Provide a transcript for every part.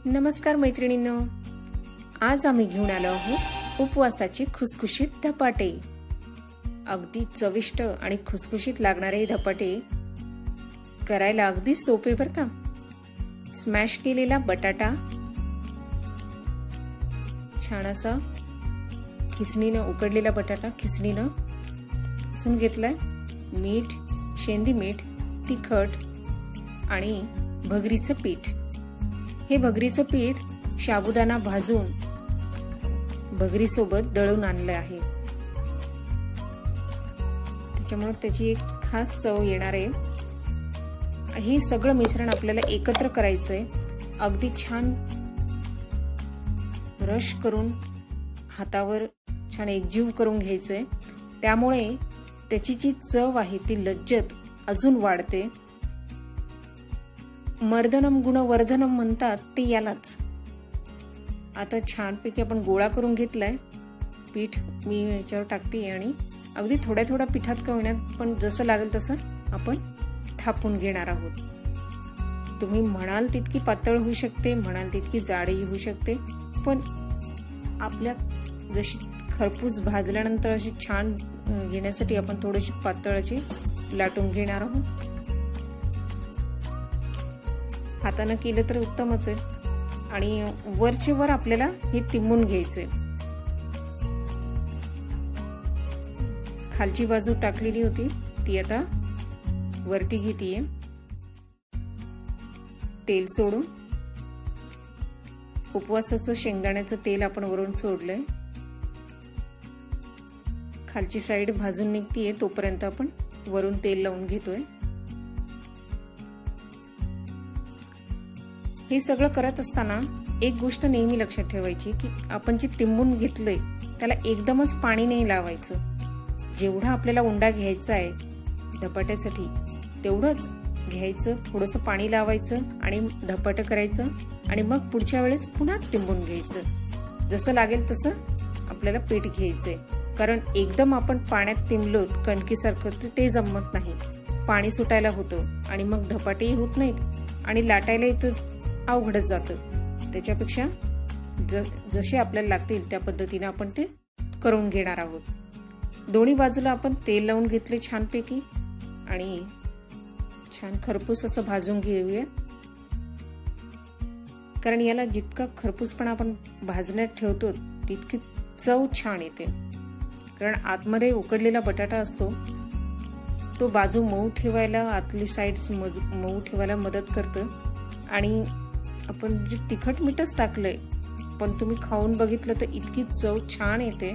नमस्कार मैत्रिणींनो, आज आम्ही घेऊन आलो आहोत उपवासाचे खुसखुशीत धपाटे। अगदी चविष्ट आणि खुसखुशीत लागणारे धपाटे करायला अगदी सोपे बरं का। स्मॅश केलेला बटाटा छान असा खिसणीनं उकडलेला बटाटा खिसणीनं किसून घेतलाय। मीठ, शेंदी मीठ, तिखट आणि भगरीचं पीठ। हे भगरीचं पीठ साबुदाणा भाजून भगरी सोबत दळून आणलं आहे, त्याच्यामुळे त्याची एक खास चव येणार आहे। हे सगळं मिश्रण आपल्याला एकत्र करायचंय, अगदी छान रश करून हातावर छान एकजीव करून घ्यायचंय। त्यामुळे त्याची जी चव आहे ती लज्जत अजून वाढते। मर्दनम गुणवर्धनम म्हणतात ते यालाच। आता छानपैकी आपण गोळा करून घेतलाय। पीठ मी याच्यावर टाकते आणि अगदी थोड्या थोड्या पिठात का होईना पण जसं लागेल तसं आपण थापून घेणार आहोत। तुम्ही म्हणाल तितकी पातळ होऊ शकते, म्हणाल तितकी जाडही होऊ शकते, पण आपल्या जशी खरपूस भाजल्यानंतर अशी छान घेण्यासाठी आपण थोडीशी पातळ अशी लाटून घेणार आहोत। हाताने केलं तर उत्तमच आहे। आणि वरचे वर आपल्याला हे तिंबून घ्यायचंय। खालची बाजू टाकलेली होती ती आता वरती घेतीये। तेल सोडून उपवासाचं शेंगदाण्याचं तेल आपण वरून सोडलंय। खालची साईड भाजून निघतीये तोपर्यंत आपण वरून तेल लावून घेतोय। हे सगळं करत असताना एक गोष्ट नेहमी लक्षात ठेवायची की आपण जे तिंबून घेतलंय त्याला एकदमच पाणी नाही लावायचं। जेवढा आपल्याला उंडा घ्यायचा आहे धपाट्यासाठी तेवढंच घ्यायचं, थोडंसं पाणी लावायचं आणि धपाटं करायचं आणि मग पुढच्या वेळेस पुन्हा तिंबून घ्यायचं। जसं लागेल तसं आपल्याला पीठ घ्यायचंय, कारण एकदम आपण पाण्यात तिंबलो कणकीसारखं ते जमत नाही, पाणी सुटायला होतं आणि मग धपाटेही होत नाहीत आणि लाटायलाही तर अवघडच जातं। त्याच्यापेक्षा जसे आपल्याला लागतील त्या पद्धतीने आपण ते करून घेणार आहोत। दोन्ही बाजूला आपण तेल लावून घेतले छानपैकी आणि छान खरपूस असं भाजून घेऊया, कारण याला जितका खरपूसपणा आपण भाजण्यात ठेवतो तितकी चव छान येते। कारण आतमध्ये उकडलेला बटाटा असतो तो बाजू मऊ ठेवायला, आतली साईड मऊ ठेवायला मदत करतं। आणि आपण जे तिखट मीठच टाकलंय पण तुम्ही खाऊन बघितलं तर इतकी चव छान येते,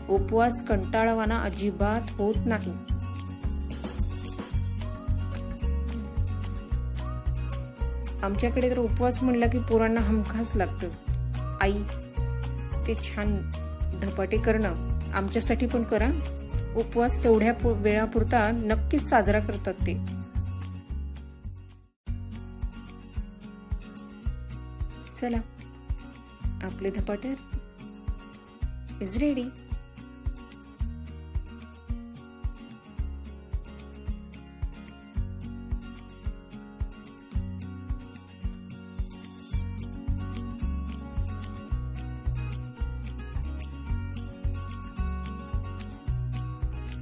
उपवास कंटाळवाना अजिबात होत नाही। आमच्याकडे तर उपवास म्हणला की पोरांना हमखास लागतं, आई ते छान धपाटे करणं आमच्यासाठी पण करा। उपवास तेवढ्या वेळापुरता नक्कीच साजरा करतात ते। चला, आपले धपाटे इज रेडी।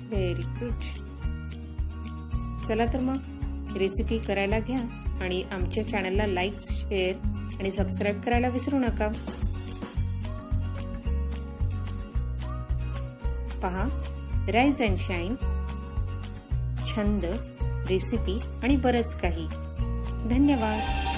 Very good. चला तर मग रेसिपी करायला घ्या आणि आमच्या चॅनलला लाईक, शेअर आणि सबस्क्राईब करायला विसरू नका। पहा, राईज अँड शाईन, छंद, रेसिपी आणि बरंच काही। धन्यवाद।